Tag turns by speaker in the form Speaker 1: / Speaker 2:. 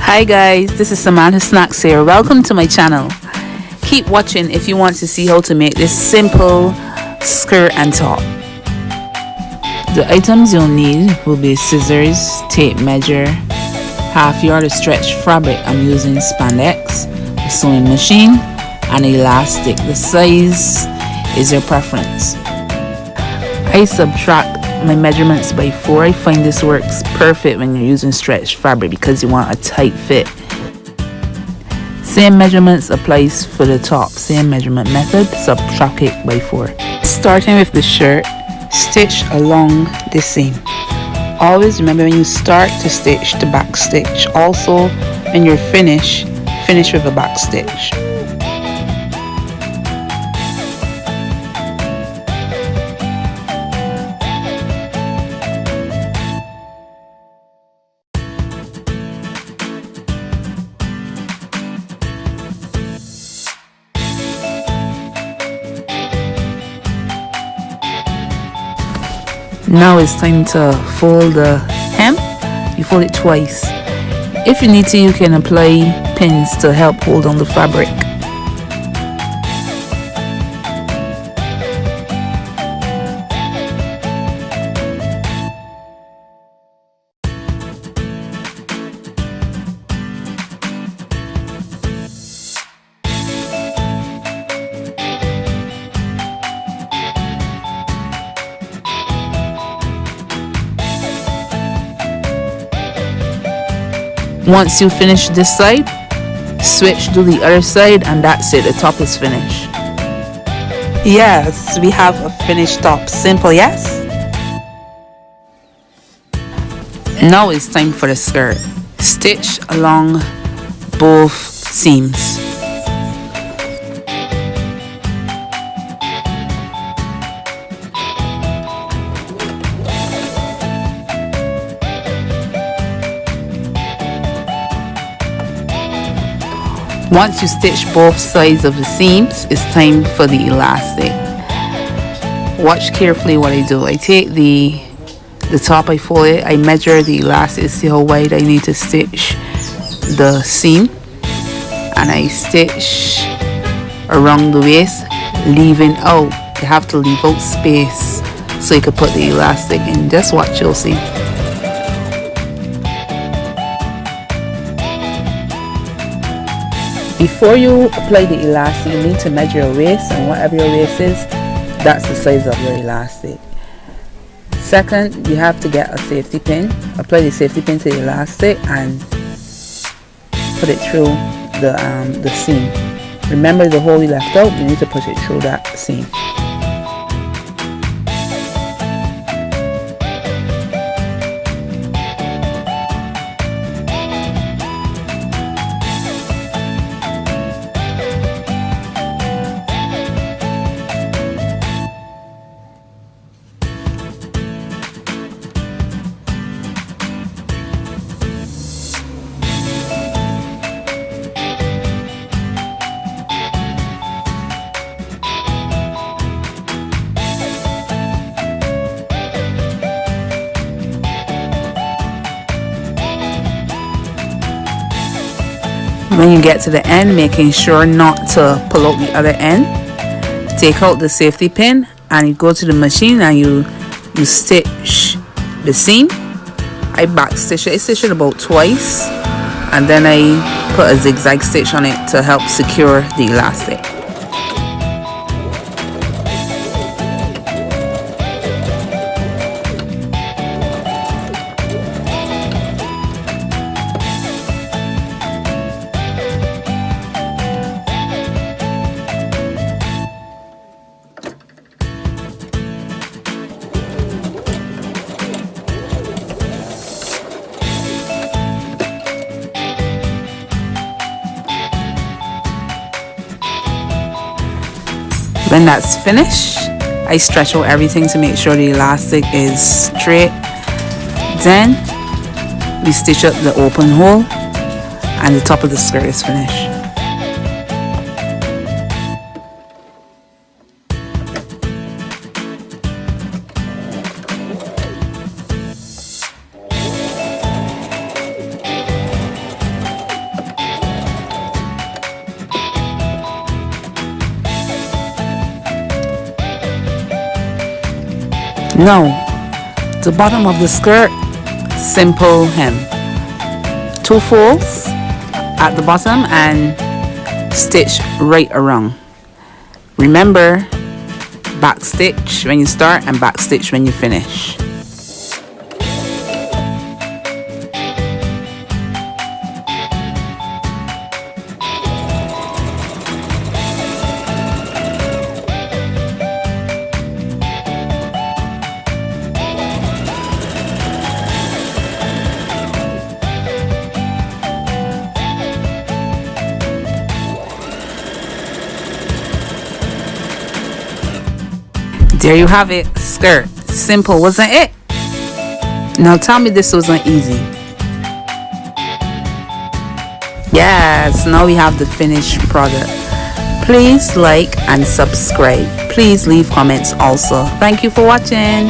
Speaker 1: Hi guys, this is Samantha Snacks here. Welcome to my channel. Keep watching if you want to see how to make this simple skirt and top. The items you'll need will be scissors, tape measure, half yard of stretch fabric. I'm using spandex, a sewing machine, and elastic. The size is your preference. I subtract my measurements by 4. I find this works perfect when you're using stretch fabric because you want a tight fit. Same measurements applies for the top. Same measurement method, subtract it by 4. Starting with the shirt, stitch along the seam. Always remember when you start to stitch the back stitch. Also when you're finish with a back stitch. Now it's time to fold the hem. You fold it twice. If you need to, you can apply pins to help hold on the fabric. Once you finish this side, switch to the other side, and that's it. The top is finished. Yes, we have a finished top. Simple, yes? Now it's time for the skirt. Stitch along both seams. Once you stitch both sides of the seams, it's time for the elastic. Watch carefully what I do. I take the top, I fold it, I measure the elastic, see how wide I need to stitch the seam, and I stitch around the waist, leaving out. You have to leave out space so you can put the elastic in. Just watch, you'll see. Before you apply the elastic, you need to measure your waist, and whatever your waist is, that's the size of your elastic. Second, you have to get a safety pin. Apply the safety pin to the elastic and put it through the seam. Remember the hole you left out, you need to push it through that seam. When you get to the end, making sure not to pull out the other end, take out the safety pin and you go to the machine and you stitch the seam. I back stitch it. I stitch it about twice, and then I put a zigzag stitch on it to help secure the elastic. When that's finished, I stretch out everything to make sure the elastic is straight. Then we stitch up the open hole and the top of the skirt is finished. Now the bottom of the skirt, simple hem, 2 folds at the bottom and stitch right around. Remember, back stitch when you start and back stitch when you finish. There you have it, skirt. Simple, wasn't it? Now tell me this wasn't easy. Yes, now we have the finished product. Please like and subscribe. Please leave comments also. Thank you for watching.